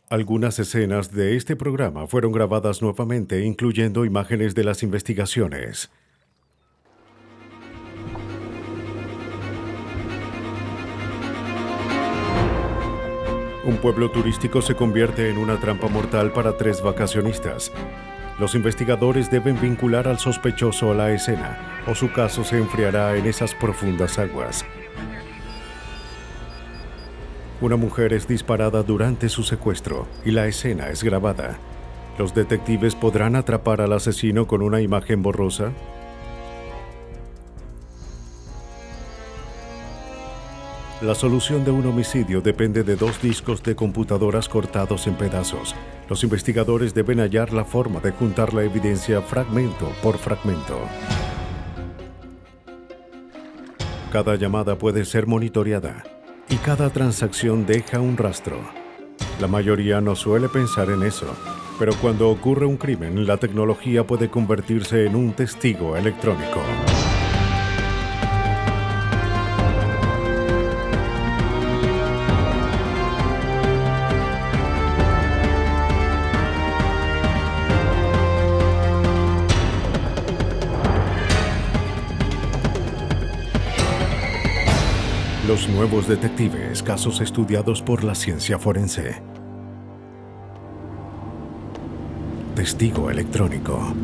Algunas escenas de este programa fueron grabadas nuevamente, incluyendo imágenes de las investigaciones. Un pueblo turístico se convierte en una trampa mortal para 3 vacacionistas. Los investigadores deben vincular al sospechoso a la escena, o su caso se enfriará en esas profundas aguas. Una mujer es disparada durante su secuestro y la escena es grabada. ¿Los detectives podrán atrapar al asesino con una imagen borrosa? La solución de un homicidio depende de 2 discos de computadoras cortados en pedazos. Los investigadores deben hallar la forma de juntar la evidencia fragmento por fragmento. Cada llamada puede ser monitoreada y cada transacción deja un rastro. La mayoría no suele pensar en eso, pero cuando ocurre un crimen, la tecnología puede convertirse en un testigo electrónico. Los nuevos detectives, casos estudiados por la ciencia forense. Testigo electrónico.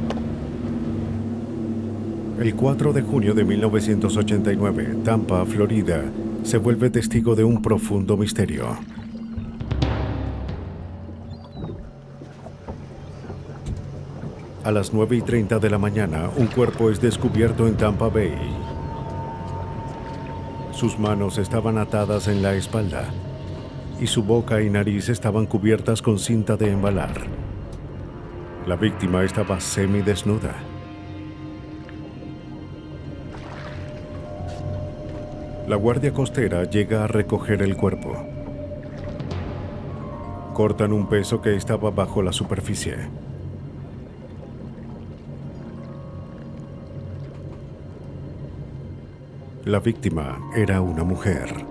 El 4 de junio de 1989, Tampa, Florida, se vuelve testigo de un profundo misterio. A las 9:30 de la mañana, un cuerpo es descubierto en Tampa Bay. Sus manos estaban atadas en la espalda y su boca y nariz estaban cubiertas con cinta de embalar. La víctima estaba semidesnuda. La guardia costera llega a recoger el cuerpo. Cortan un peso que estaba bajo la superficie. La víctima era una mujer.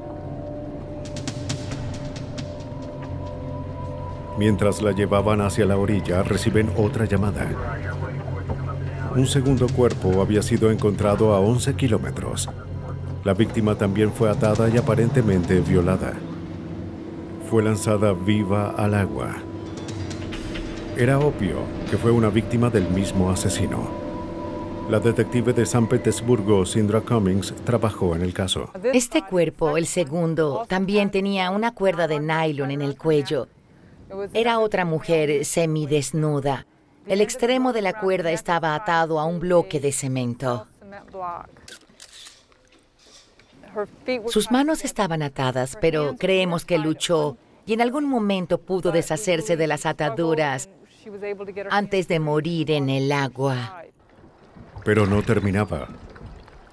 Mientras la llevaban hacia la orilla, reciben otra llamada. Un segundo cuerpo había sido encontrado a 11 kilómetros. La víctima también fue atada y aparentemente violada. Fue lanzada viva al agua. Era obvio que fue una víctima del mismo asesino. La detective de San Petersburgo, Sindra Cummings, trabajó en el caso. Este cuerpo, el segundo, también tenía una cuerda de nylon en el cuello. Era otra mujer semidesnuda. El extremo de la cuerda estaba atado a un bloque de cemento. Sus manos estaban atadas, pero creemos que luchó y en algún momento pudo deshacerse de las ataduras antes de morir en el agua. Pero no terminaba.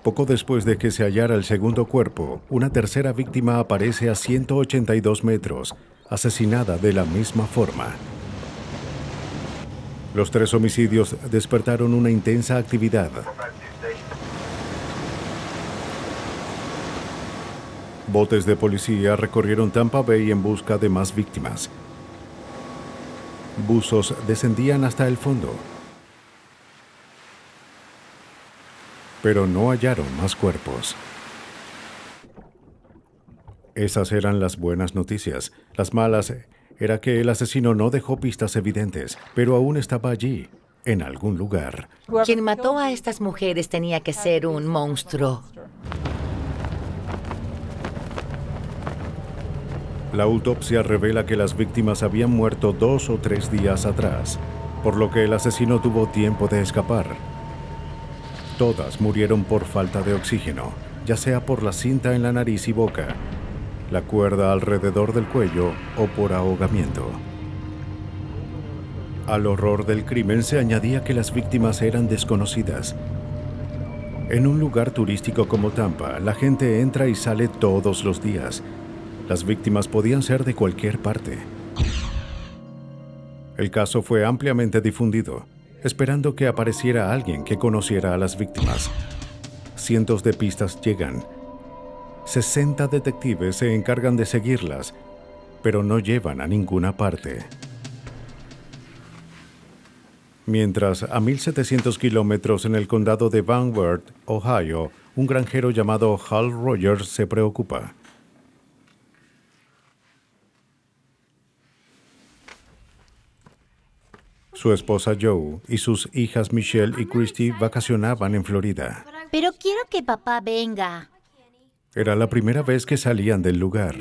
Poco después de que se hallara el segundo cuerpo, una tercera víctima aparece a 182 metros, asesinada de la misma forma. Los 3 homicidios despertaron una intensa actividad. Botes de policía recorrieron Tampa Bay en busca de más víctimas. Buzos descendían hasta el fondo, pero no hallaron más cuerpos. Esas eran las buenas noticias. Las malas era que el asesino no dejó pistas evidentes, pero aún estaba allí, en algún lugar. Quien mató a estas mujeres tenía que ser un monstruo. La autopsia revela que las víctimas habían muerto 2 o 3 días atrás, por lo que el asesino tuvo tiempo de escapar. Todas murieron por falta de oxígeno, ya sea por la cinta en la nariz y boca, la cuerda alrededor del cuello o por ahogamiento. Al horror del crimen se añadía que las víctimas eran desconocidas. En un lugar turístico como Tampa, la gente entra y sale todos los días. Las víctimas podían ser de cualquier parte. El caso fue ampliamente difundido, esperando que apareciera alguien que conociera a las víctimas. Cientos de pistas llegan. 60 detectives se encargan de seguirlas, pero no llevan a ninguna parte. Mientras, a 1.700 kilómetros en el condado de Van Wert, Ohio, un granjero llamado Hal Rogers se preocupa. Su esposa Joe y sus hijas Michelle y Christy vacacionaban en Florida. Pero quiero que papá venga. Era la primera vez que salían del lugar.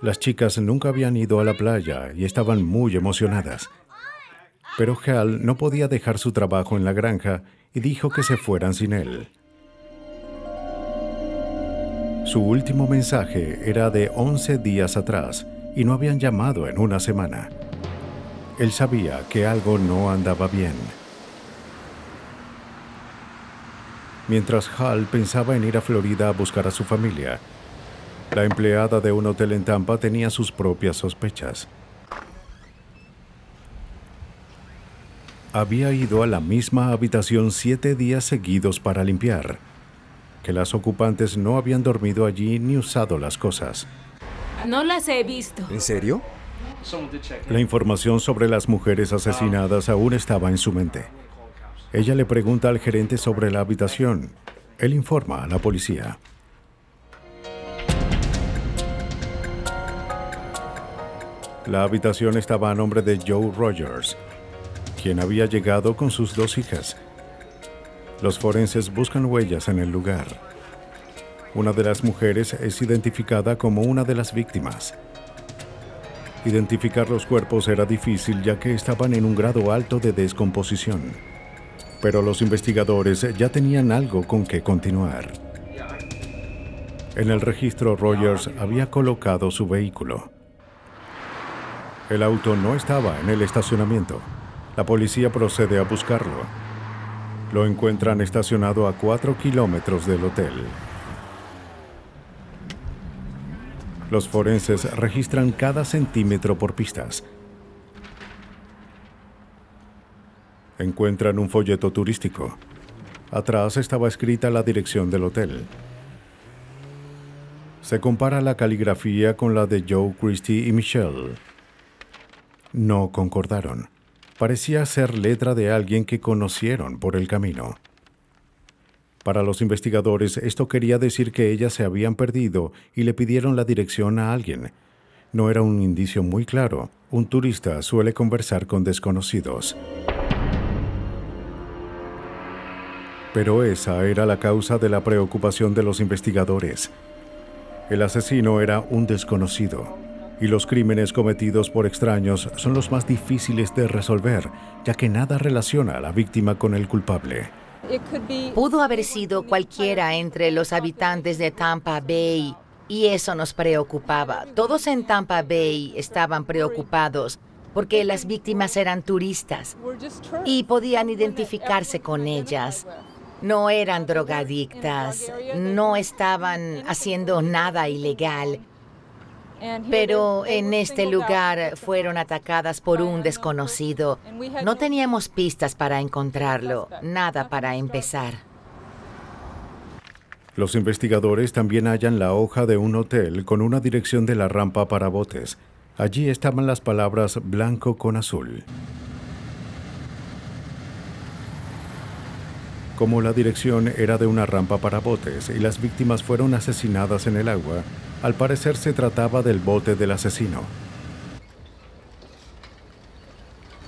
Las chicas nunca habían ido a la playa y estaban muy emocionadas. Pero Hal no podía dejar su trabajo en la granja y dijo que se fueran sin él. Su último mensaje era de 11 días atrás y no habían llamado en una semana. Él sabía que algo no andaba bien. Mientras Hal pensaba en ir a Florida a buscar a su familia, la empleada de un hotel en Tampa tenía sus propias sospechas. Había ido a la misma habitación 7 días seguidos para limpiar, que las ocupantes no habían dormido allí ni usado las cosas. No las he visto. ¿En serio? La información sobre las mujeres asesinadas aún estaba en su mente. Ella le pregunta al gerente sobre la habitación. Él informa a la policía. La habitación estaba a nombre de Joe Rogers, quien había llegado con sus 2 hijas. Los forenses buscan huellas en el lugar. Una de las mujeres es identificada como una de las víctimas. Identificar los cuerpos era difícil ya que estaban en un grado alto de descomposición. Pero los investigadores ya tenían algo con que continuar. En el registro, Rogers había colocado su vehículo. El auto no estaba en el estacionamiento. La policía procede a buscarlo. Lo encuentran estacionado a 4 kilómetros del hotel. Los forenses registran cada centímetro por pistas. Encuentran un folleto turístico. Atrás estaba escrita la dirección del hotel. Se compara la caligrafía con la de Joe, Christy y Michelle. No concordaron. Parecía ser letra de alguien que conocieron por el camino. Para los investigadores, esto quería decir que ellas se habían perdido y le pidieron la dirección a alguien. No era un indicio muy claro. Un turista suele conversar con desconocidos. Pero esa era la causa de la preocupación de los investigadores. El asesino era un desconocido, y los crímenes cometidos por extraños son los más difíciles de resolver, ya que nada relaciona a la víctima con el culpable. Pudo haber sido cualquiera entre los habitantes de Tampa Bay, y eso nos preocupaba. Todos en Tampa Bay estaban preocupados porque las víctimas eran turistas y podían identificarse con ellas. No eran drogadictas, no estaban haciendo nada ilegal, pero en este lugar fueron atacadas por un desconocido. No teníamos pistas para encontrarlo, nada para empezar. Los investigadores también hallan la hoja de un hotel con una dirección de la rampa para botes. Allí estaban las palabras blanco con azul. Como la dirección era de una rampa para botes y las víctimas fueron asesinadas en el agua, al parecer se trataba del bote del asesino.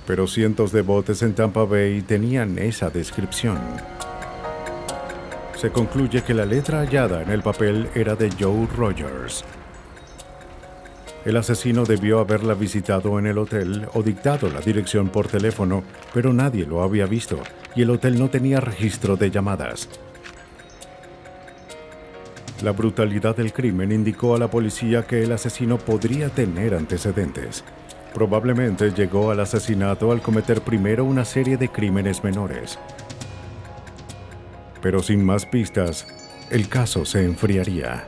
Pero cientos de botes en Tampa Bay tenían esa descripción. Se concluye que la letra hallada en el papel era de Joe Rogers. El asesino debió haberla visitado en el hotel o dictado la dirección por teléfono, pero nadie lo había visto y el hotel no tenía registro de llamadas. La brutalidad del crimen indicó a la policía que el asesino podría tener antecedentes. Probablemente llegó al asesinato al cometer primero una serie de crímenes menores. Pero sin más pistas, el caso se enfriaría.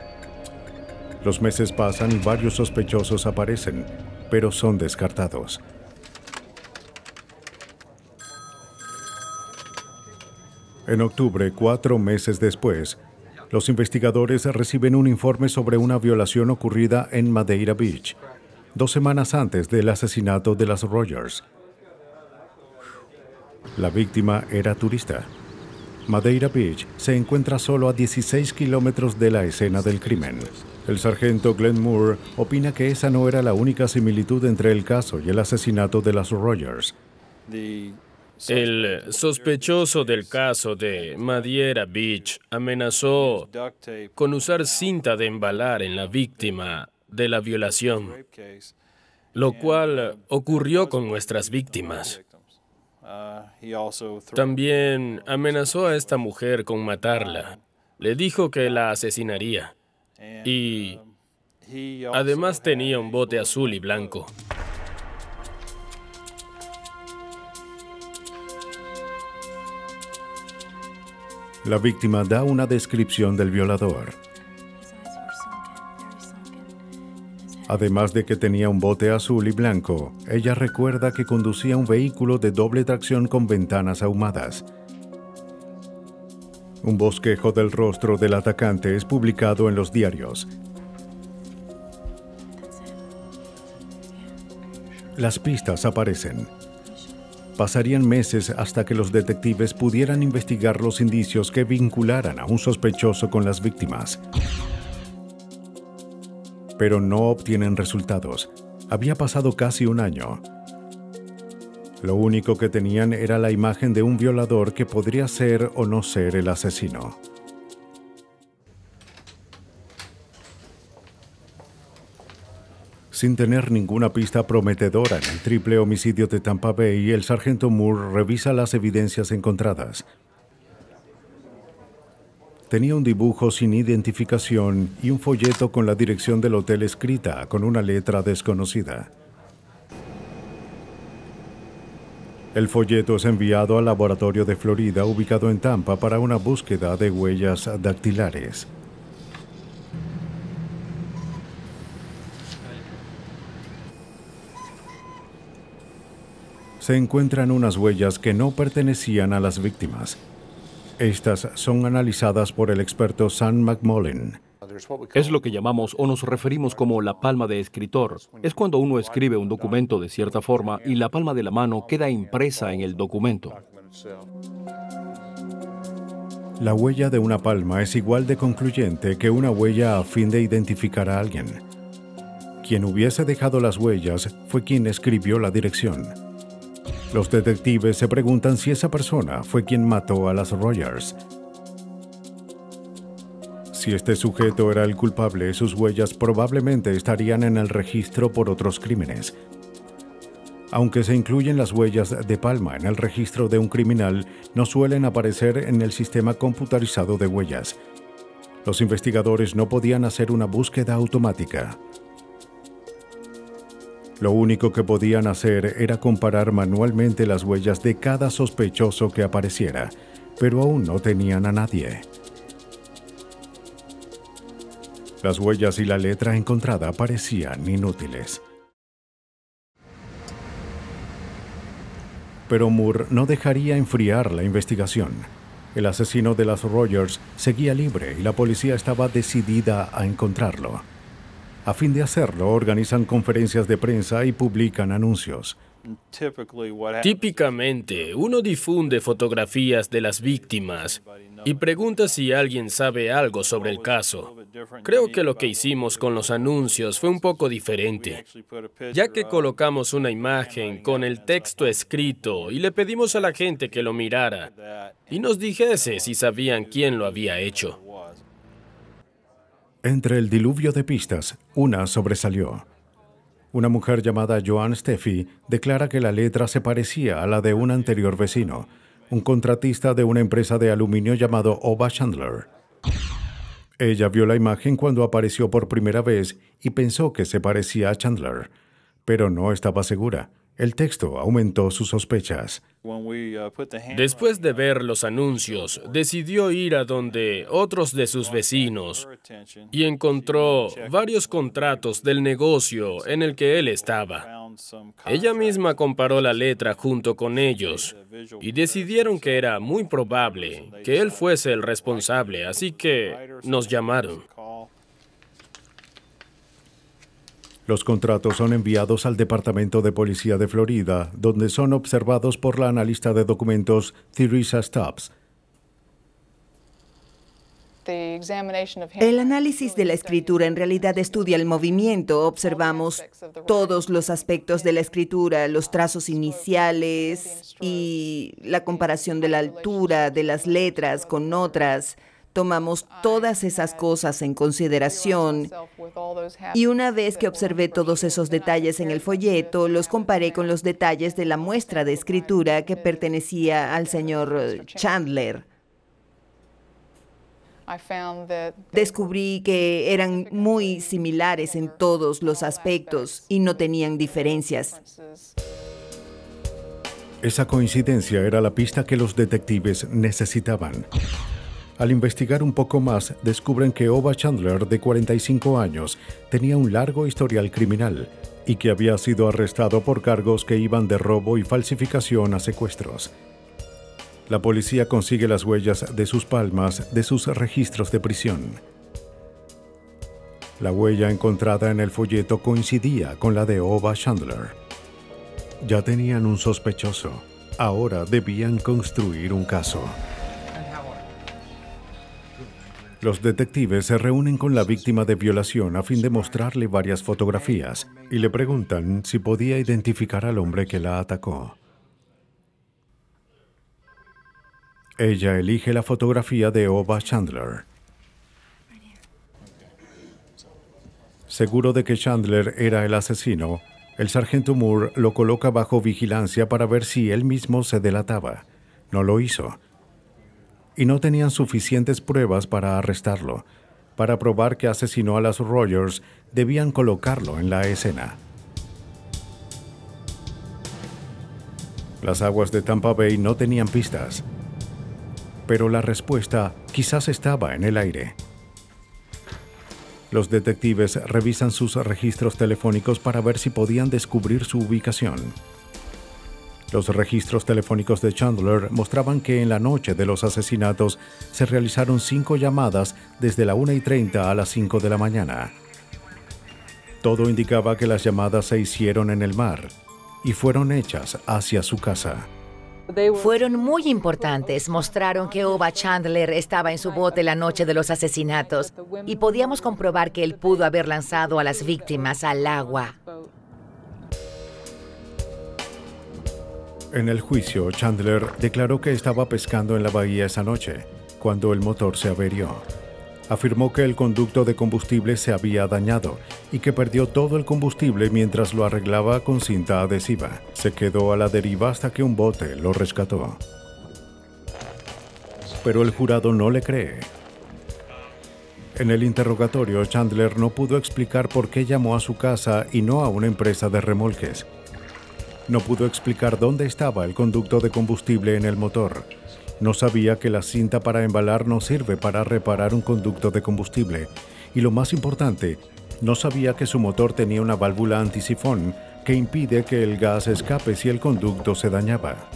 Los meses pasan y varios sospechosos aparecen, pero son descartados. En octubre, 4 meses después, los investigadores reciben un informe sobre una violación ocurrida en Madeira Beach. 2 semanas antes del asesinato de las Rogers. La víctima era turista. Madeira Beach se encuentra solo a 16 kilómetros de la escena del crimen. El sargento Glenn Moore opina que esa no era la única similitud entre el caso y el asesinato de las Rogers. El sospechoso del caso de Madeira Beach amenazó con usar cinta de embalar en la víctima de la violación, lo cual ocurrió con nuestras víctimas. También amenazó a esta mujer con matarla. Le dijo que la asesinaría. Y además tenía un bote azul y blanco. La víctima da una descripción del violador. Además de que tenía un bote azul y blanco, ella recuerda que conducía un vehículo de doble tracción con ventanas ahumadas. Un bosquejo del rostro del atacante es publicado en los diarios. Las pistas aparecen. Pasarían meses hasta que los detectives pudieran investigar los indicios que vincularan a un sospechoso con las víctimas. Pero no obtienen resultados. Había pasado casi un año. Lo único que tenían era la imagen de un violador que podría ser o no ser el asesino. Sin tener ninguna pista prometedora en el triple homicidio de Tampa Bay, el sargento Moore revisa las evidencias encontradas. Tenía un dibujo sin identificación y un folleto con la dirección del hotel escrita con una letra desconocida. El folleto es enviado al laboratorio de Florida ubicado en Tampa para una búsqueda de huellas dactilares. Se encuentran unas huellas que no pertenecían a las víctimas. Estas son analizadas por el experto Sam McMullen. Es lo que llamamos o nos referimos como la palma de escritor. Es cuando uno escribe un documento de cierta forma y la palma de la mano queda impresa en el documento. La huella de una palma es igual de concluyente que una huella a fin de identificar a alguien. Quien hubiese dejado las huellas fue quien escribió la dirección. Los detectives se preguntan si esa persona fue quien mató a las Rogers. Si este sujeto era el culpable, sus huellas probablemente estarían en el registro por otros crímenes. Aunque se incluyen las huellas de palma en el registro de un criminal, no suelen aparecer en el sistema computarizado de huellas. Los investigadores no podían hacer una búsqueda automática. Lo único que podían hacer era comparar manualmente las huellas de cada sospechoso que apareciera, pero aún no tenían a nadie. Las huellas y la letra encontrada parecían inútiles. Pero Moore no dejaría enfriar la investigación. El asesino de las Rogers seguía libre y la policía estaba decidida a encontrarlo. A fin de hacerlo, organizan conferencias de prensa y publican anuncios. Típicamente, uno difunde fotografías de las víctimas y pregunta si alguien sabe algo sobre el caso. Creo que lo que hicimos con los anuncios fue un poco diferente, ya que colocamos una imagen con el texto escrito y le pedimos a la gente que lo mirara y nos dijese si sabían quién lo había hecho. Entre el diluvio de pistas, una sobresalió. Una mujer llamada Joan Steffi declara que la letra se parecía a la de un anterior vecino, un contratista de una empresa de aluminio llamado Ova Chandler. Ella vio la imagen cuando apareció por primera vez y pensó que se parecía a Chandler, pero no estaba segura. El texto aumentó sus sospechas. Después de ver los anuncios, decidió ir a donde otros de sus vecinos y encontró varios contratos del negocio en el que él estaba. Ella misma comparó la letra junto con ellos y decidieron que era muy probable que él fuese el responsable, así que nos llamaron. Los contratos son enviados al Departamento de Policía de Florida, donde son observados por la analista de documentos Theresa Stubbs. El análisis de la escritura en realidad estudia el movimiento. Observamos todos los aspectos de la escritura, los trazos iniciales y la comparación de la altura de las letras con otras. Tomamos todas esas cosas en consideración y una vez que observé todos esos detalles en el folleto, los comparé con los detalles de la muestra de escritura que pertenecía al señor Chandler. Descubrí que eran muy similares en todos los aspectos y no tenían diferencias. Esa coincidencia era la pista que los detectives necesitaban. Al investigar un poco más, descubren que Ova Chandler, de 45 años, tenía un largo historial criminal y que había sido arrestado por cargos que iban de robo y falsificación a secuestros. La policía consigue las huellas de sus palmas de sus registros de prisión. La huella encontrada en el folleto coincidía con la de Ova Chandler. Ya tenían un sospechoso. Ahora debían construir un caso. Los detectives se reúnen con la víctima de violación a fin de mostrarle varias fotografías y le preguntan si podía identificar al hombre que la atacó. Ella elige la fotografía de Ova Chandler. Seguro de que Chandler era el asesino, el sargento Moore lo coloca bajo vigilancia para ver si él mismo se delataba. No lo hizo. Y no tenían suficientes pruebas para arrestarlo. Para probar que asesinó a las Rogers, debían colocarlo en la escena. Las aguas de Tampa Bay no tenían pistas. Pero la respuesta quizás estaba en el aire. Los detectives revisan sus registros telefónicos para ver si podían descubrir su ubicación. Los registros telefónicos de Chandler mostraban que en la noche de los asesinatos se realizaron 5 llamadas desde la 1:30 a las 5 de la mañana. Todo indicaba que las llamadas se hicieron en el mar y fueron hechas hacia su casa. Fueron muy importantes. Mostraron que Ova Chandler estaba en su bote la noche de los asesinatos y podíamos comprobar que él pudo haber lanzado a las víctimas al agua. En el juicio, Chandler declaró que estaba pescando en la bahía esa noche, cuando el motor se averió. Afirmó que el conducto de combustible se había dañado y que perdió todo el combustible mientras lo arreglaba con cinta adhesiva. Se quedó a la deriva hasta que un bote lo rescató. Pero el jurado no le cree. En el interrogatorio, Chandler no pudo explicar por qué llamó a su casa y no a una empresa de remolques. No pudo explicar dónde estaba el conducto de combustible en el motor. No sabía que la cinta para embalar no sirve para reparar un conducto de combustible. Y lo más importante, no sabía que su motor tenía una válvula antisifón que impide que el gas escape si el conducto se dañaba.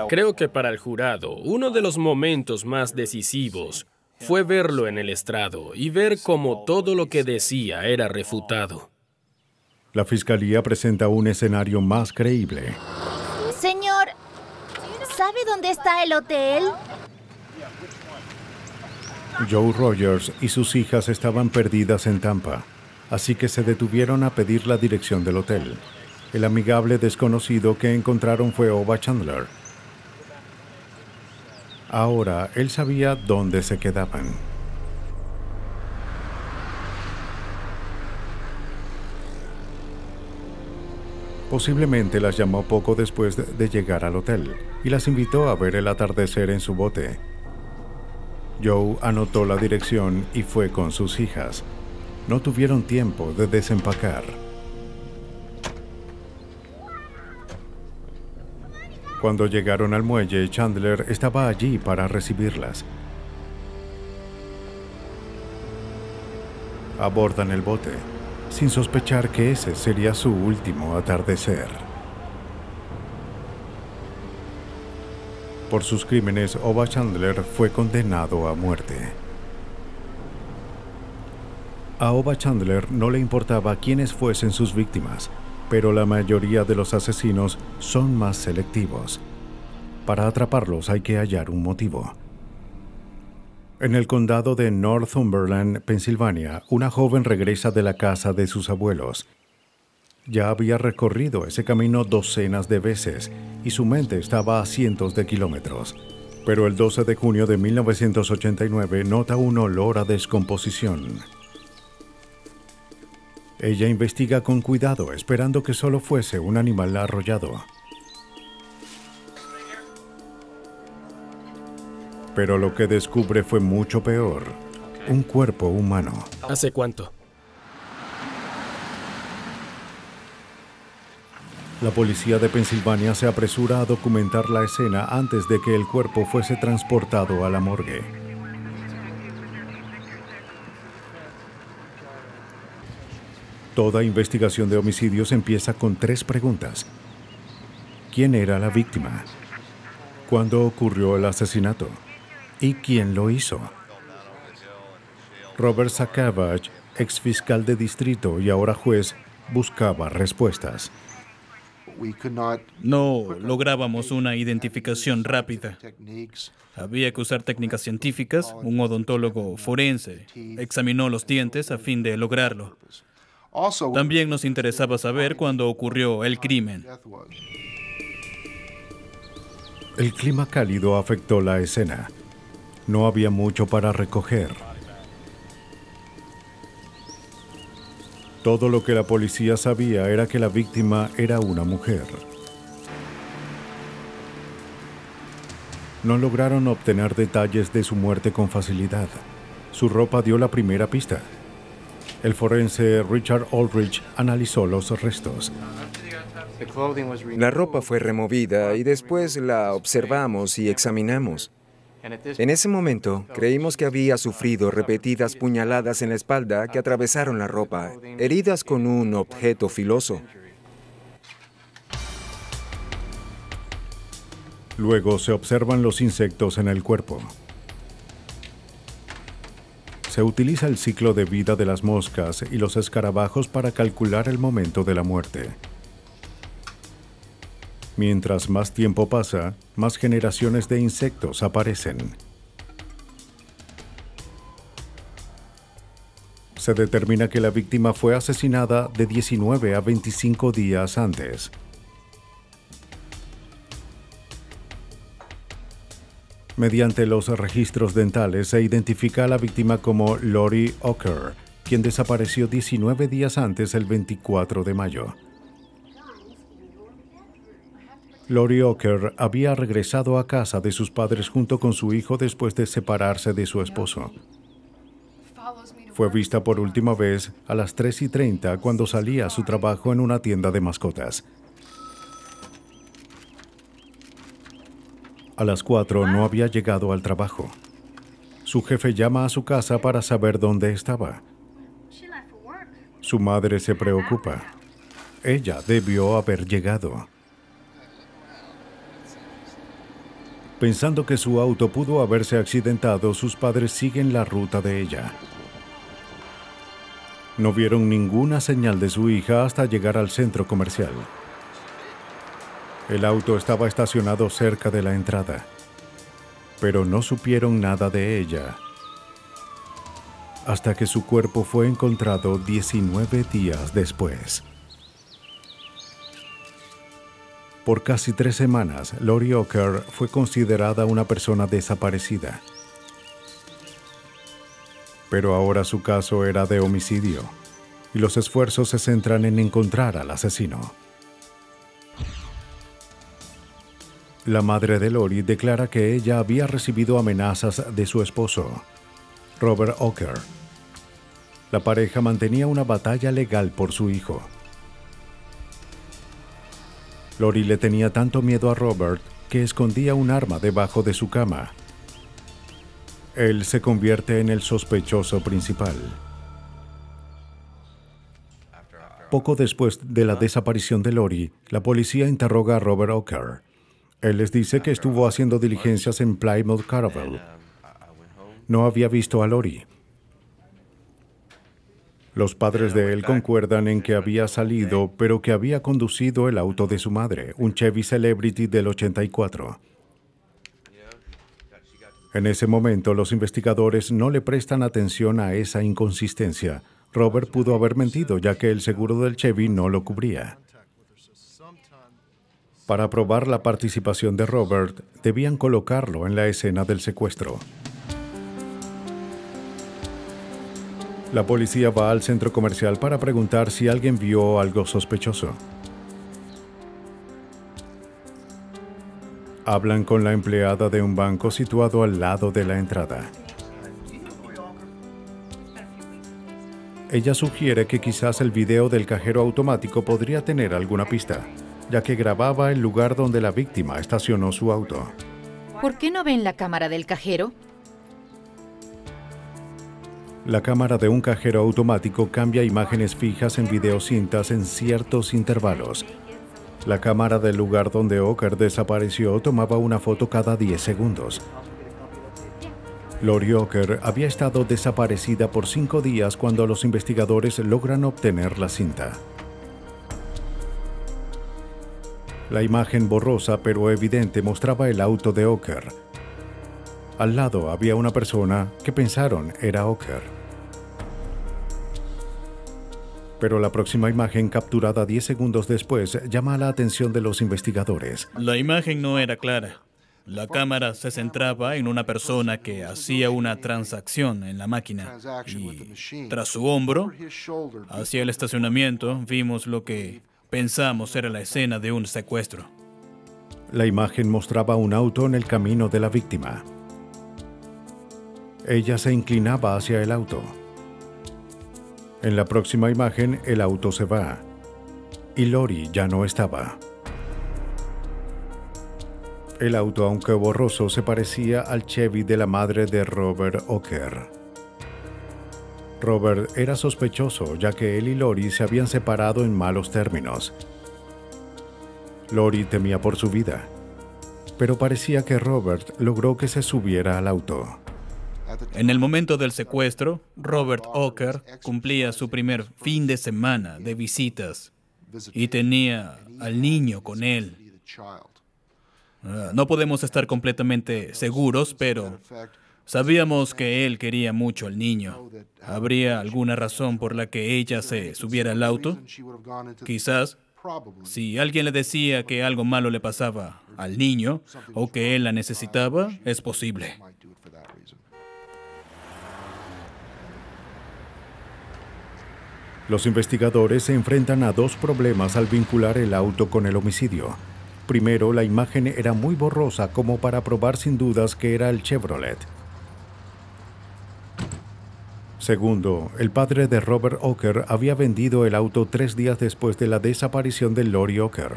Creo que para el jurado, uno de los momentos más decisivos fue verlo en el estrado y ver cómo todo lo que decía era refutado. La fiscalía presenta un escenario más creíble. Señor, ¿sabe dónde está el hotel? Joe Rogers y sus hijas estaban perdidas en Tampa, así que se detuvieron a pedir la dirección del hotel. El amigable desconocido que encontraron fue Ova Chandler. Ahora él sabía dónde se quedaban. Posiblemente las llamó poco después de llegar al hotel y las invitó a ver el atardecer en su bote. Joe anotó la dirección y fue con sus hijas. No tuvieron tiempo de desempacar. Cuando llegaron al muelle, Chandler estaba allí para recibirlas. Abordan el bote, sin sospechar que ese sería su último atardecer. Por sus crímenes, Ova Chandler fue condenado a muerte. A Ova Chandler no le importaba quiénes fuesen sus víctimas, pero la mayoría de los asesinos son más selectivos. Para atraparlos hay que hallar un motivo. En el condado de Northumberland, Pensilvania, una joven regresa de la casa de sus abuelos. Ya había recorrido ese camino docenas de veces y su mente estaba a cientos de kilómetros. Pero el 12 de junio de 1989 nota un olor a descomposición. Ella investiga con cuidado, esperando que solo fuese un animal arrollado. Pero lo que descubre fue mucho peor. Un cuerpo humano. ¿Hace cuánto? La policía de Pensilvania se apresura a documentar la escena antes de que el cuerpo fuese transportado a la morgue. Toda investigación de homicidios empieza con 3 preguntas. ¿Quién era la víctima? ¿Cuándo ocurrió el asesinato? ¿Y quién lo hizo? Robert Sakavage, ex fiscal de distrito y ahora juez, buscaba respuestas. No lográbamos una identificación rápida. Había que usar técnicas científicas. Un odontólogo forense examinó los dientes a fin de lograrlo. También nos interesaba saber cuándo ocurrió el crimen. El clima cálido afectó la escena. No había mucho para recoger. Todo lo que la policía sabía era que la víctima era una mujer. No lograron obtener detalles de su muerte con facilidad. Su ropa dio la primera pista. El forense Richard Aldrich analizó los restos. La ropa fue removida y después la observamos y examinamos. En ese momento, creímos que había sufrido repetidas puñaladas en la espalda que atravesaron la ropa, heridas con un objeto filoso. Luego se observan los insectos en el cuerpo. Se utiliza el ciclo de vida de las moscas y los escarabajos para calcular el momento de la muerte. Mientras más tiempo pasa, más generaciones de insectos aparecen. Se determina que la víctima fue asesinada de 19 a 25 días antes. Mediante los registros dentales se identifica a la víctima como Lori Ocker, quien desapareció 19 días antes, el 24 de mayo. Lori Ocker había regresado a casa de sus padres junto con su hijo después de separarse de su esposo. Fue vista por última vez a las 3:30 cuando salía a su trabajo en una tienda de mascotas. A las 4 no había llegado al trabajo. Su jefe llama a su casa para saber dónde estaba. Su madre se preocupa. Ella debió haber llegado. Pensando que su auto pudo haberse accidentado, sus padres siguen la ruta de ella. No vieron ninguna señal de su hija hasta llegar al centro comercial. El auto estaba estacionado cerca de la entrada, pero no supieron nada de ella hasta que su cuerpo fue encontrado 19 días después. Por casi 3 semanas, Lori Ocker fue considerada una persona desaparecida. Pero ahora su caso era de homicidio, y los esfuerzos se centran en encontrar al asesino. La madre de Lori declara que ella había recibido amenazas de su esposo, Robert Ocker. La pareja mantenía una batalla legal por su hijo. Lori le tenía tanto miedo a Robert que escondía un arma debajo de su cama. Él se convierte en el sospechoso principal. Poco después de la desaparición de Lori, la policía interroga a Robert Ocker. Él les dice que estuvo haciendo diligencias en Plymouth Caravel. No había visto a Lori. Los padres de él concuerdan en que había salido, pero que había conducido el auto de su madre, un Chevy Celebrity del 84. En ese momento, los investigadores no le prestan atención a esa inconsistencia. Robert pudo haber mentido, ya que el seguro del Chevy no lo cubría. Para probar la participación de Robert, debían colocarlo en la escena del secuestro. La policía va al centro comercial para preguntar si alguien vio algo sospechoso. Hablan con la empleada de un banco situado al lado de la entrada. Ella sugiere que quizás el video del cajero automático podría tener alguna pista, ya que grababa el lugar donde la víctima estacionó su auto. ¿Por qué no ven la cámara del cajero? La cámara de un cajero automático cambia imágenes fijas en videocintas en ciertos intervalos. La cámara del lugar donde Oker desapareció tomaba una foto cada 10 segundos. Lori Oker había estado desaparecida por 5 días cuando los investigadores logran obtener la cinta. La imagen borrosa pero evidente mostraba el auto de Oker. Al lado había una persona que pensaron era Oker. Pero la próxima imagen, capturada 10 segundos después, llama la atención de los investigadores. La imagen no era clara. La cámara se centraba en una persona que hacía una transacción en la máquina y tras su hombro, hacia el estacionamiento, vimos lo que pensamos era la escena de un secuestro. La imagen mostraba un auto en el camino de la víctima. Ella se inclinaba hacia el auto. En la próxima imagen, el auto se va y Lori ya no estaba. El auto, aunque borroso, se parecía al Chevy de la madre de Robert Oker. Robert era sospechoso, ya que él y Lori se habían separado en malos términos. Lori temía por su vida, pero parecía que Robert logró que se subiera al auto. En el momento del secuestro, Robert Oker cumplía su primer fin de semana de visitas y tenía al niño con él. No podemos estar completamente seguros, pero sabíamos que él quería mucho al niño. ¿Habría alguna razón por la que ella se subiera al auto? Quizás, si alguien le decía que algo malo le pasaba al niño o que él la necesitaba, es posible. Los investigadores se enfrentan a dos problemas al vincular el auto con el homicidio. Primero, la imagen era muy borrosa como para probar sin dudas que era el Chevrolet. Segundo, el padre de Robert Oker había vendido el auto 3 días después de la desaparición de Lori Oker.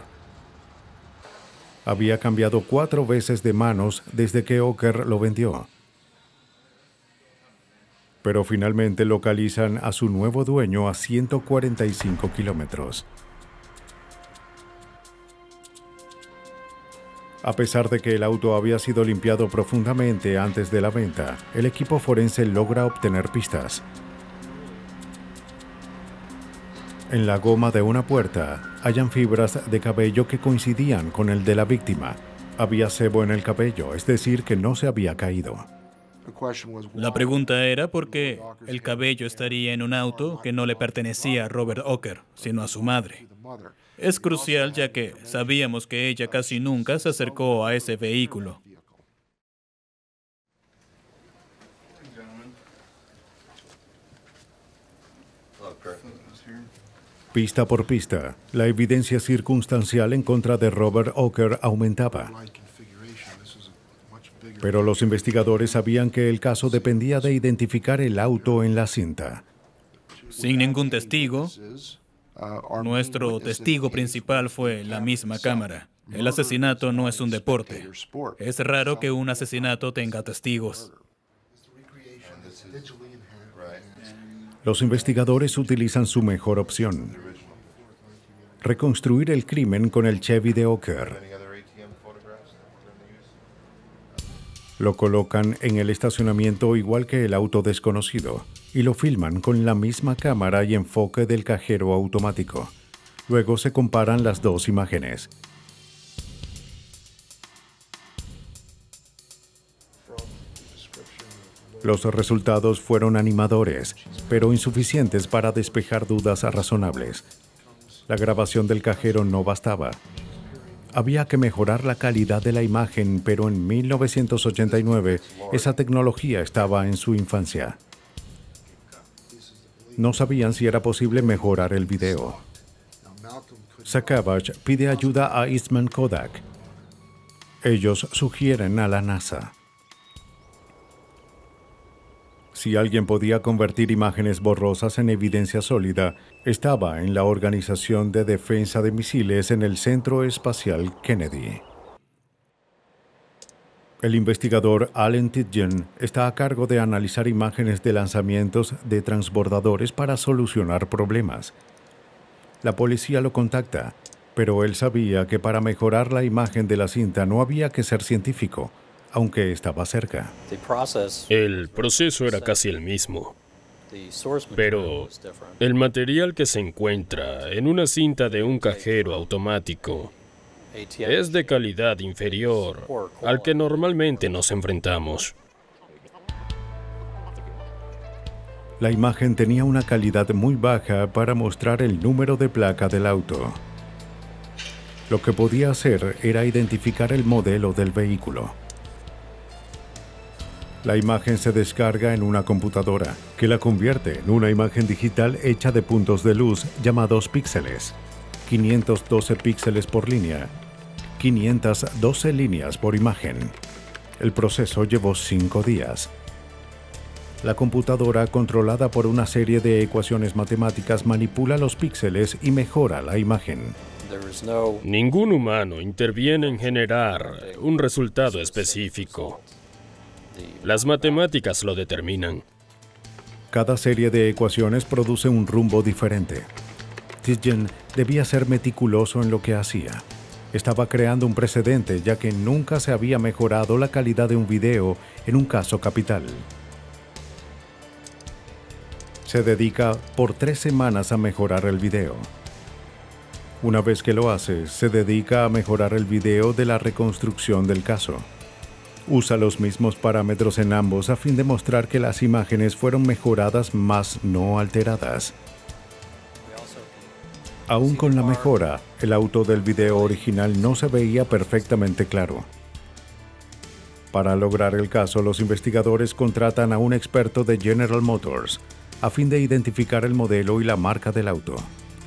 Había cambiado 4 veces de manos desde que Oker lo vendió. Pero finalmente localizan a su nuevo dueño a 145 kilómetros. A pesar de que el auto había sido limpiado profundamente antes de la venta, el equipo forense logra obtener pistas. En la goma de una puerta, hallan fibras de cabello que coincidían con el de la víctima. Había sebo en el cabello, es decir, que no se había caído. La pregunta era por qué el cabello estaría en un auto que no le pertenecía a Robert Oker, sino a su madre. Es crucial ya que sabíamos que ella casi nunca se acercó a ese vehículo. Pista por pista, la evidencia circunstancial en contra de Robert Oker aumentaba. Pero los investigadores sabían que el caso dependía de identificar el auto en la cinta. Sin ningún testigo, nuestro testigo principal fue la misma cámara. El asesinato no es un deporte. Es raro que un asesinato tenga testigos. Los investigadores utilizan su mejor opción: reconstruir el crimen con el Chevy de Oker. Lo colocan en el estacionamiento igual que el auto desconocido y lo filman con la misma cámara y enfoque del cajero automático. Luego se comparan las dos imágenes. Los resultados fueron animadores, pero insuficientes para despejar dudas razonables. La grabación del cajero no bastaba. Había que mejorar la calidad de la imagen, pero en 1989 esa tecnología estaba en su infancia. No sabían si era posible mejorar el video. Sakavach pide ayuda a Eastman Kodak. Ellos sugieren a la NASA. Si alguien podía convertir imágenes borrosas en evidencia sólida, estaba en la Organización de Defensa de Misiles en el Centro Espacial Kennedy. El investigador Allen Tidgen está a cargo de analizar imágenes de lanzamientos de transbordadores para solucionar problemas. La policía lo contacta, pero él sabía que para mejorar la imagen de la cinta no había que ser científico, aunque estaba cerca. El proceso era casi el mismo, pero el material que se encuentra en una cinta de un cajero automático es de calidad inferior al que normalmente nos enfrentamos. La imagen tenía una calidad muy baja para mostrar el número de placa del auto. Lo que podía hacer era identificar el modelo del vehículo. La imagen se descarga en una computadora, que la convierte en una imagen digital hecha de puntos de luz llamados píxeles. 512 píxeles por línea, 512 líneas por imagen. El proceso llevó 5 días. La computadora, controlada por una serie de ecuaciones matemáticas, manipula los píxeles y mejora la imagen. Ningún humano interviene en generar un resultado específico. Las matemáticas lo determinan. Cada serie de ecuaciones produce un rumbo diferente. Tidgen debía ser meticuloso en lo que hacía. Estaba creando un precedente, ya que nunca se había mejorado la calidad de un video en un caso capital. Se dedica por 3 semanas a mejorar el video. Una vez que lo hace, se dedica a mejorar el video de la reconstrucción del caso. Usa los mismos parámetros en ambos a fin de mostrar que las imágenes fueron mejoradas más no alteradas. Aún con la mejora, el auto del video original no se veía perfectamente claro. Para lograr el caso, los investigadores contratan a un experto de General Motors a fin de identificar el modelo y la marca del auto.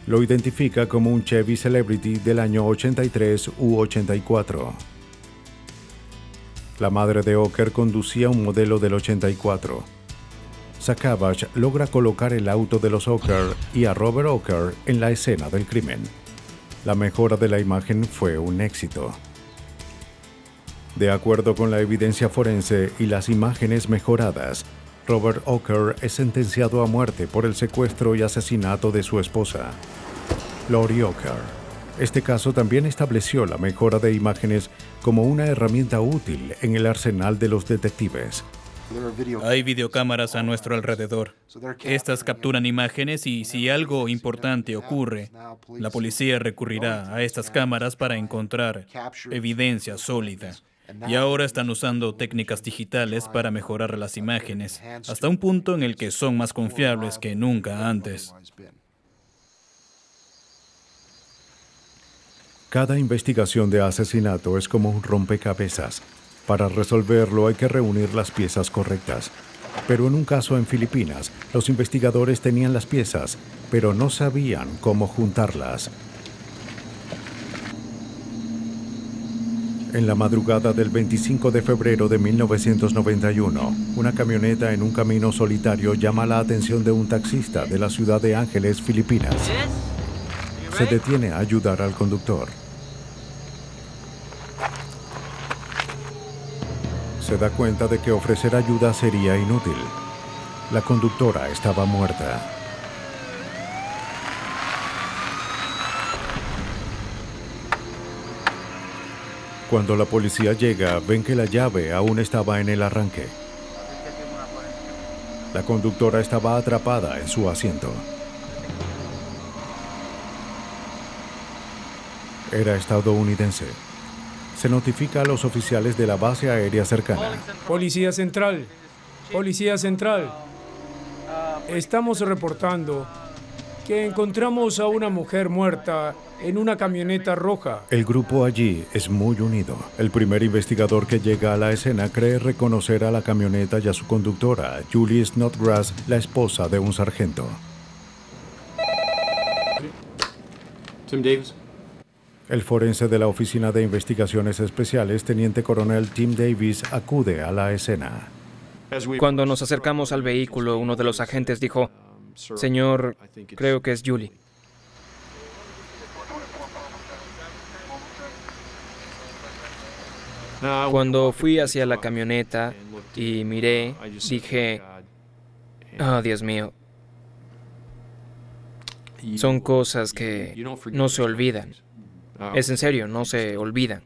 Lo identifica como un Chevy Celebrity del año 83 u 84. La madre de Oker conducía un modelo del 84. Sakavach logra colocar el auto de los Oker y a Robert Oker en la escena del crimen. La mejora de la imagen fue un éxito. De acuerdo con la evidencia forense y las imágenes mejoradas, Robert Oker es sentenciado a muerte por el secuestro y asesinato de su esposa, Lori Oker. Este caso también estableció la mejora de imágenes como una herramienta útil en el arsenal de los detectives. Hay videocámaras a nuestro alrededor. Estas capturan imágenes y si algo importante ocurre, la policía recurrirá a estas cámaras para encontrar evidencia sólida. Y ahora están usando técnicas digitales para mejorar las imágenes, hasta un punto en el que son más confiables que nunca antes. Cada investigación de asesinato es como un rompecabezas. Para resolverlo hay que reunir las piezas correctas. Pero en un caso en Filipinas, los investigadores tenían las piezas, pero no sabían cómo juntarlas. En la madrugada del 25 de febrero de 1991, una camioneta en un camino solitario llama la atención de un taxista de la ciudad de Ángeles, Filipinas. Se detiene a ayudar al conductor. Se da cuenta de que ofrecer ayuda sería inútil. La conductora estaba muerta. Cuando la policía llega, ven que la llave aún estaba en el arranque. La conductora estaba atrapada en su asiento. Era estadounidense. Se notifica a los oficiales de la base aérea cercana. Policía Central. Policía Central. Estamos reportando que encontramos a una mujer muerta en una camioneta roja. El grupo allí es muy unido. El primer investigador que llega a la escena cree reconocer a la camioneta y a su conductora, Julie Snodgrass, la esposa de un sargento. Tim Davis. El forense de la Oficina de Investigaciones Especiales, Teniente Coronel Tim Davis, acude a la escena. Cuando nos acercamos al vehículo, uno de los agentes dijo, «Señor, creo que es Julie». Cuando fui hacia la camioneta y miré, dije, «Oh, Dios mío». Son cosas que no se olvidan. Es en serio, no se olvidan.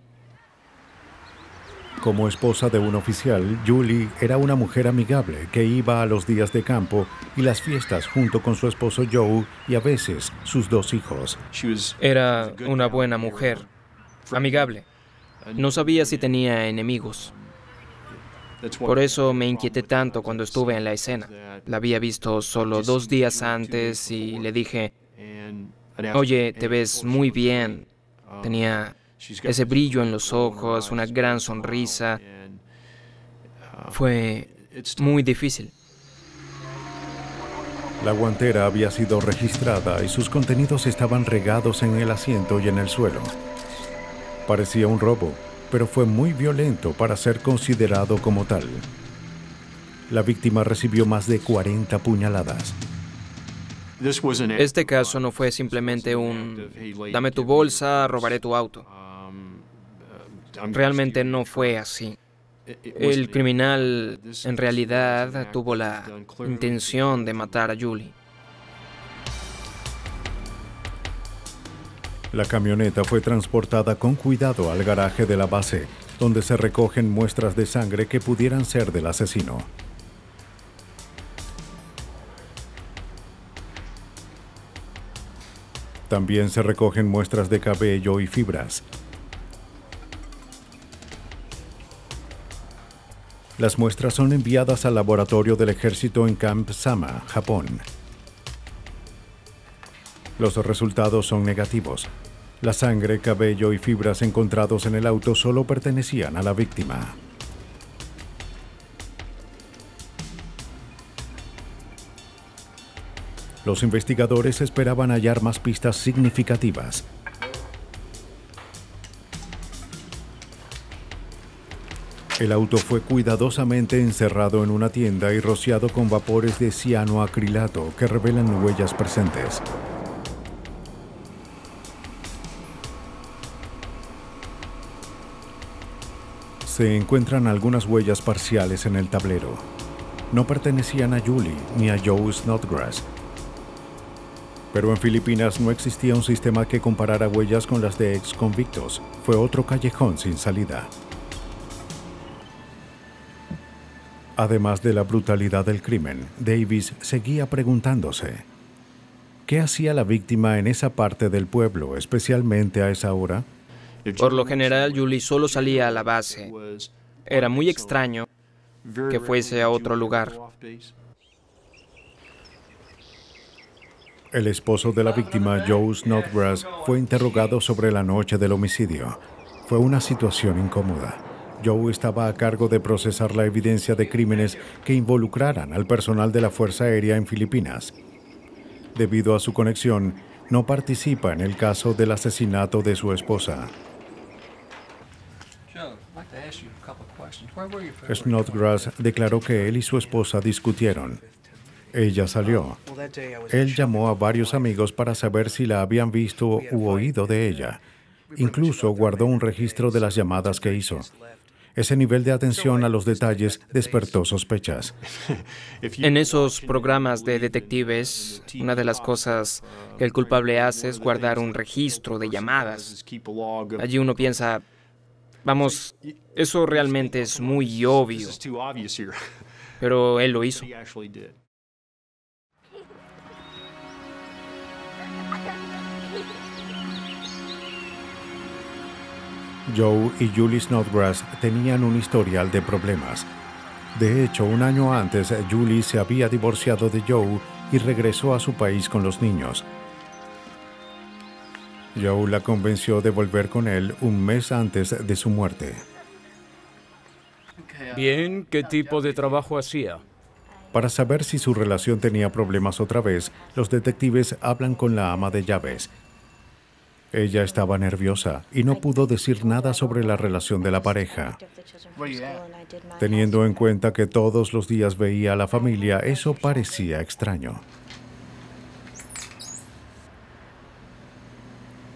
Como esposa de un oficial, Julie era una mujer amigable que iba a los días de campo y las fiestas junto con su esposo Joe y a veces sus 2 hijos. Era una buena mujer, amigable. No sabía si tenía enemigos. Por eso me inquieté tanto cuando estuve en la escena. La había visto solo 2 días antes y le dije, «Oye, te ves muy bien». Tenía ese brillo en los ojos, una gran sonrisa. Fue muy difícil. La guantera había sido registrada y sus contenidos estaban regados en el asiento y en el suelo. Parecía un robo, pero fue muy violento para ser considerado como tal. La víctima recibió más de 40 puñaladas. Este caso no fue simplemente un «dame tu bolsa, robaré tu auto». Realmente no fue así. El criminal en realidad tuvo la intención de matar a Julie. La camioneta fue transportada con cuidado al garaje de la base, donde se recogen muestras de sangre que pudieran ser del asesino. También se recogen muestras de cabello y fibras. Las muestras son enviadas al laboratorio del ejército en Camp Sama, Japón. Los resultados son negativos. La sangre, cabello y fibras encontrados en el auto solo pertenecían a la víctima. Los investigadores esperaban hallar más pistas significativas. El auto fue cuidadosamente encerrado en una tienda y rociado con vapores de cianoacrilato que revelan huellas presentes. Se encuentran algunas huellas parciales en el tablero. No pertenecían a Julie ni a Joe Snodgrass. Pero en Filipinas no existía un sistema que comparara huellas con las de ex-convictos. Fue otro callejón sin salida. Además de la brutalidad del crimen, Davis seguía preguntándose, ¿qué hacía la víctima en esa parte del pueblo, especialmente a esa hora? Por lo general, Julie solo salía a la base. Era muy extraño que fuese a otro lugar. El esposo de la víctima, Joe Snodgrass, fue interrogado sobre la noche del homicidio. Fue una situación incómoda. Joe estaba a cargo de procesar la evidencia de crímenes que involucraran al personal de la Fuerza Aérea en Filipinas. Debido a su conexión, no participa en el caso del asesinato de su esposa. Snodgrass declaró que él y su esposa discutieron. Ella salió. Él llamó a varios amigos para saber si la habían visto u oído de ella. Incluso guardó un registro de las llamadas que hizo. Ese nivel de atención a los detalles despertó sospechas. En esos programas de detectives, una de las cosas que el culpable hace es guardar un registro de llamadas. Allí uno piensa, vamos, eso realmente es muy obvio. pero él lo hizo. Joe y Julie Snodgrass tenían un historial de problemas. De hecho, un año antes, Julie se había divorciado de Joe y regresó a su país con los niños. Joe la convenció de volver con él un mes antes de su muerte. Bien, ¿qué tipo de trabajo hacía? Para saber si su relación tenía problemas otra vez, los detectives hablan con la ama de llaves. Ella estaba nerviosa y no pudo decir nada sobre la relación de la pareja. Teniendo en cuenta que todos los días veía a la familia, eso parecía extraño.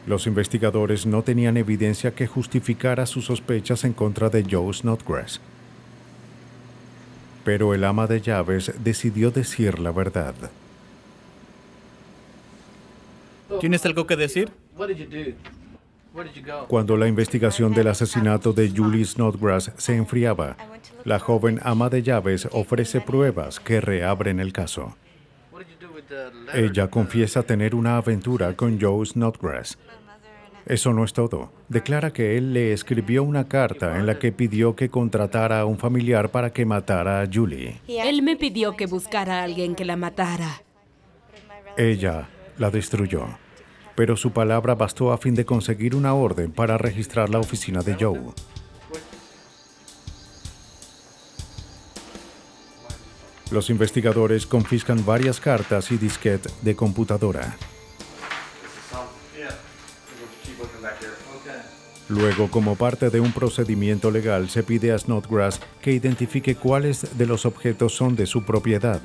Los investigadores no tenían evidencia que justificara sus sospechas en contra de Joe Snodgrass. Pero el ama de llaves decidió decir la verdad. ¿Tienes algo que decir? Cuando la investigación del asesinato de Julie Snodgrass se enfriaba, la joven ama de llaves ofrece pruebas que reabren el caso. Ella confiesa tener una aventura con Joe Snodgrass. Eso no es todo. Declara que él le escribió una carta en la que pidió que contratara a un familiar para que matara a Julie. Él me pidió que buscara a alguien que la matara. Ella la destruyó, pero su palabra bastó a fin de conseguir una orden para registrar la oficina de Joe. Los investigadores confiscan varias cartas y disquetes de computadora. Luego, como parte de un procedimiento legal, se pide a Snodgrass que identifique cuáles de los objetos son de su propiedad.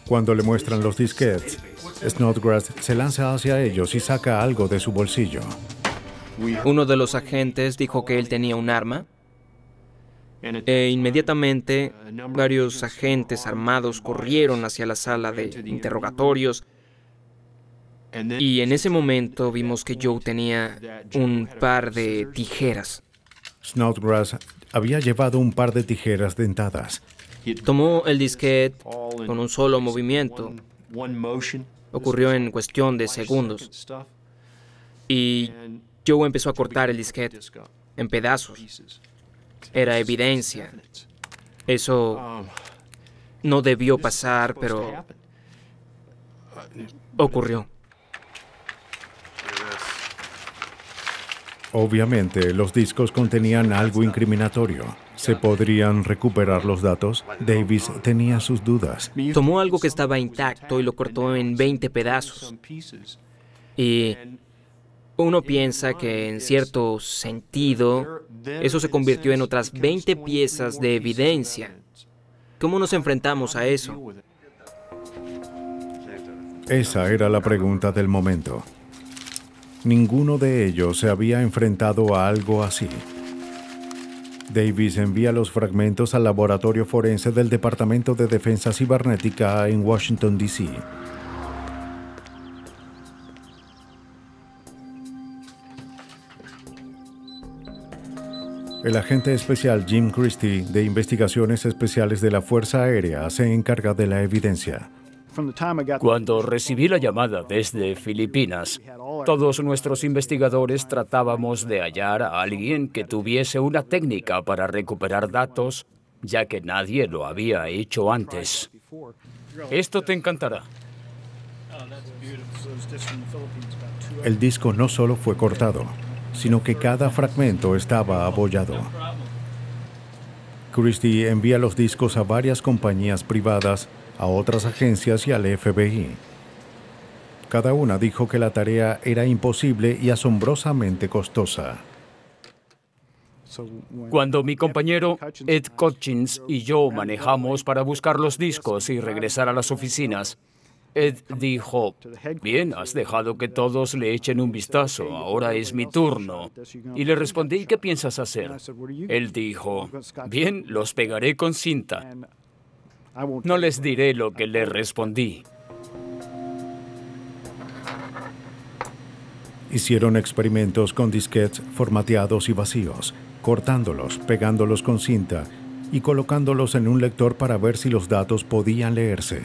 Cuando le muestran los disquetes, Snodgrass se lanza hacia ellos y saca algo de su bolsillo. Uno de los agentes dijo que él tenía un arma. E inmediatamente varios agentes armados corrieron hacia la sala de interrogatorios. Y en ese momento vimos que Joe tenía un par de tijeras. Snodgrass había llevado un par de tijeras dentadas. Tomó el disquete con un solo movimiento. Ocurrió en cuestión de segundos. Y Joe empezó a cortar el disquete en pedazos. Era evidencia. Eso no debió pasar, pero ocurrió. Obviamente, los discos contenían algo incriminatorio. ¿Se podrían recuperar los datos? Davis tenía sus dudas. Tomó algo que estaba intacto y lo cortó en 20 pedazos. Y uno piensa que, en cierto sentido, eso se convirtió en otras 20 piezas de evidencia. ¿Cómo nos enfrentamos a eso? Esa era la pregunta del momento. Ninguno de ellos se había enfrentado a algo así. Davis envía los fragmentos al laboratorio forense del Departamento de Defensa Cibernética en Washington, D.C. El agente especial Jim Christie, de Investigaciones Especiales de la Fuerza Aérea, se encarga de la evidencia. Cuando recibí la llamada desde Filipinas, todos nuestros investigadores tratábamos de hallar a alguien que tuviese una técnica para recuperar datos, ya que nadie lo había hecho antes. Esto te encantará. El disco no solo fue cortado, sino que cada fragmento estaba abollado. Christie envía los discos a varias compañías privadas, a otras agencias y al FBI. Cada una dijo que la tarea era imposible y asombrosamente costosa. Cuando mi compañero Ed Cutchins y yo manejamos para buscar los discos y regresar a las oficinas, Ed dijo, bien, has dejado que todos le echen un vistazo, ahora es mi turno. Y le respondí, ¿qué piensas hacer? Él dijo, bien, los pegaré con cinta. No les diré lo que le respondí. Hicieron experimentos con disquetes formateados y vacíos. cortándolos, pegándolos con cinta y colocándolos en un lector para ver si los datos podían leerse.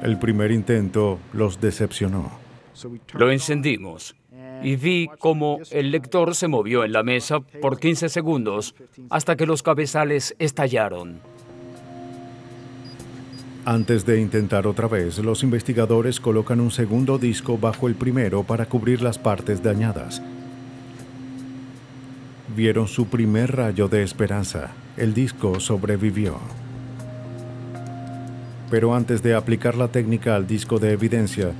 El primer intento los decepcionó. Lo encendimos y vi cómo el lector se movió en la mesa por 15 segundos hasta que los cabezales estallaron. Antes de intentar otra vez, los investigadores colocan un segundo disco bajo el primero para cubrir las partes dañadas. Vieron su primer rayo de esperanza. El disco sobrevivió. Pero antes de aplicar la técnica al disco de evidencia,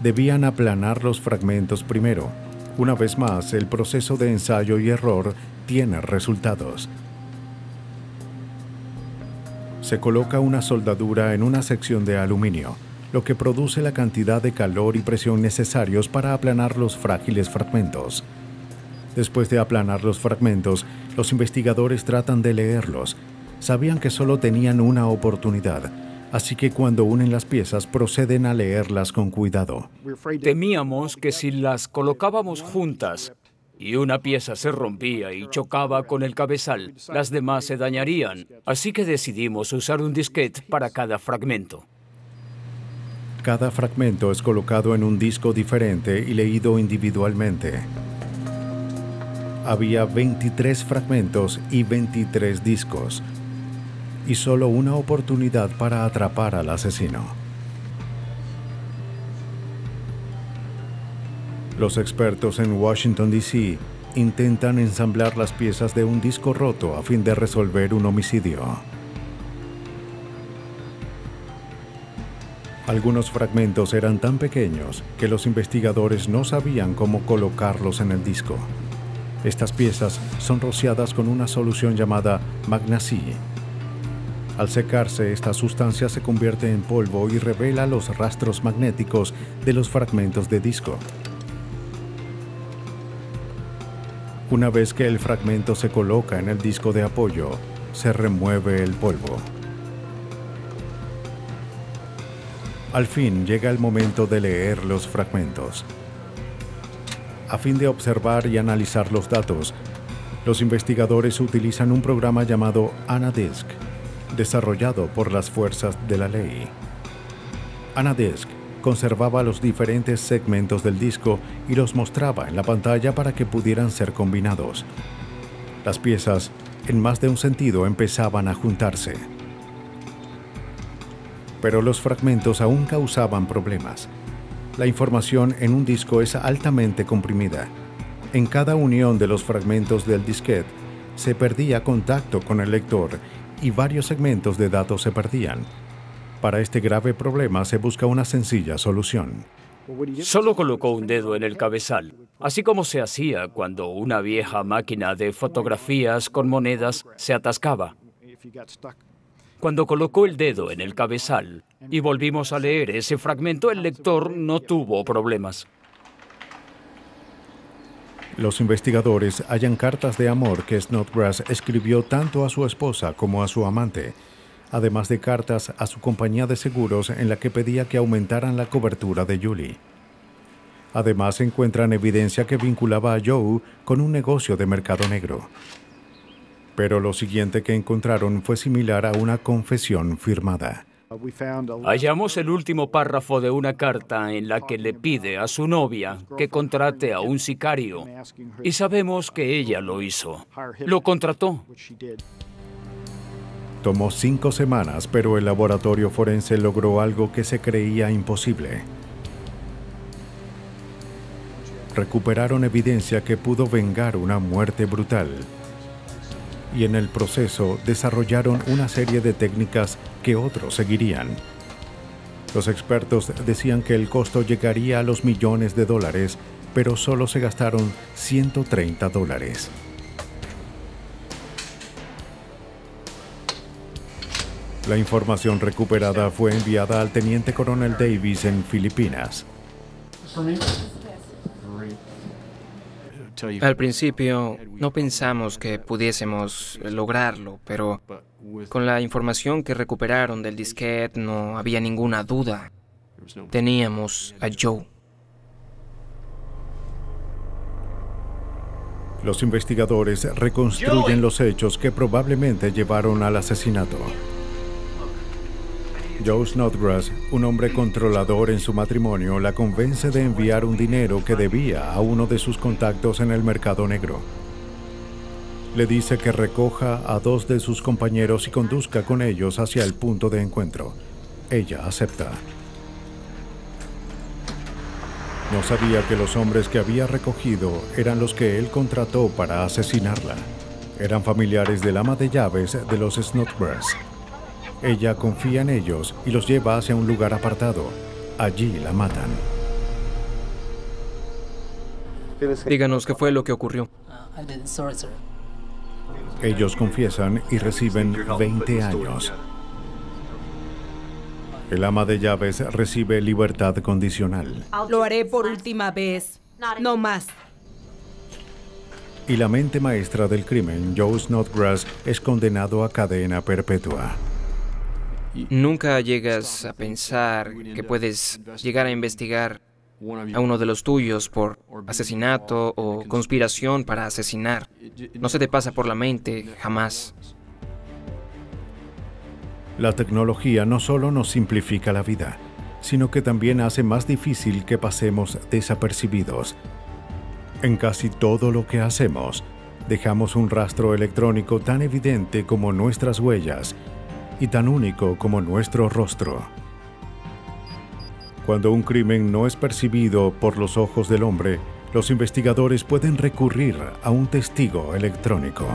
debían aplanar los fragmentos primero. Una vez más, el proceso de ensayo y error tiene resultados. Se coloca una soldadura en una sección de aluminio, lo que produce la cantidad de calor y presión necesarios para aplanar los frágiles fragmentos. Después de aplanar los fragmentos, los investigadores tratan de leerlos. Sabían que solo tenían una oportunidad, así que cuando unen las piezas proceden a leerlas con cuidado. Temíamos que si las colocábamos juntas y una pieza se rompía y chocaba con el cabezal, las demás se dañarían, así que decidimos usar un disquete para cada fragmento. Cada fragmento es colocado en un disco diferente y leído individualmente. Había 23 fragmentos y 23 discos, y solo una oportunidad para atrapar al asesino. Los expertos en Washington, D.C. intentan ensamblar las piezas de un disco roto a fin de resolver un homicidio. Algunos fragmentos eran tan pequeños que los investigadores no sabían cómo colocarlos en el disco. Estas piezas son rociadas con una solución llamada Magnacie. Al secarse, esta sustancia se convierte en polvo y revela los rastros magnéticos de los fragmentos de disco. Una vez que el fragmento se coloca en el disco de apoyo, se remueve el polvo. Al fin llega el momento de leer los fragmentos. A fin de observar y analizar los datos, los investigadores utilizan un programa llamado AnaDisk, desarrollado por las fuerzas de la ley. AnaDisk conservaba los diferentes segmentos del disco y los mostraba en la pantalla para que pudieran ser combinados. Las piezas, en más de un sentido, empezaban a juntarse. Pero los fragmentos aún causaban problemas. La información en un disco es altamente comprimida. En cada unión de los fragmentos del disquete se perdía contacto con el lector y varios segmentos de datos se perdían. Para este grave problema se busca una sencilla solución. Solo colocó un dedo en el cabezal, así como se hacía cuando una vieja máquina de fotografías con monedas se atascaba. Cuando colocó el dedo en el cabezal y volvimos a leer ese fragmento, el lector no tuvo problemas. Los investigadores hallan cartas de amor que Snodgrass escribió tanto a su esposa como a su amante, además de cartas a su compañía de seguros en la que pedía que aumentaran la cobertura de Julie. Además, encuentran evidencia que vinculaba a Joe con un negocio de mercado negro. Pero lo siguiente que encontraron fue similar a una confesión firmada. Hallamos el último párrafo de una carta en la que le pide a su novia que contrate a un sicario, y sabemos que ella lo hizo. Lo contrató. Tomó 5 semanas, pero el laboratorio forense logró algo que se creía imposible. Recuperaron evidencia que pudo vengar una muerte brutal. Y en el proceso desarrollaron una serie de técnicas que otros seguirían. Los expertos decían que el costo llegaría a los millones de dólares, pero solo se gastaron $130. La información recuperada fue enviada al teniente coronel Davis en Filipinas. Al principio no pensamos que pudiésemos lograrlo, pero con la información que recuperaron del disquete no había ninguna duda. Teníamos a Joe. Los investigadores reconstruyen los hechos que probablemente llevaron al asesinato. Joe Snodgrass, un hombre controlador en su matrimonio, la convence de enviar un dinero que debía a uno de sus contactos en el mercado negro. Le dice que recoja a 2 de sus compañeros y conduzca con ellos hacia el punto de encuentro. Ella acepta. No sabía que los hombres que había recogido eran los que él contrató para asesinarla. Eran familiares del ama de llaves de los Snodgrass. Ella confía en ellos y los lleva hacia un lugar apartado. Allí la matan. Díganos qué fue lo que ocurrió. Ellos confiesan y reciben 20 años. El ama de llaves recibe libertad condicional. Lo haré por última vez. No más. Y la mente maestra del crimen, Joe Snodgrass, es condenado a cadena perpetua. Nunca llegas a pensar que puedes llegar a investigar a uno de los tuyos por asesinato o conspiración para asesinar. No se te pasa por la mente, jamás. La tecnología no solo nos simplifica la vida, sino que también hace más difícil que pasemos desapercibidos. En casi todo lo que hacemos, dejamos un rastro electrónico tan evidente como nuestras huellas y tan único como nuestro rostro. Cuando un crimen no es percibido por los ojos del hombre, los investigadores pueden recurrir a un testigo electrónico.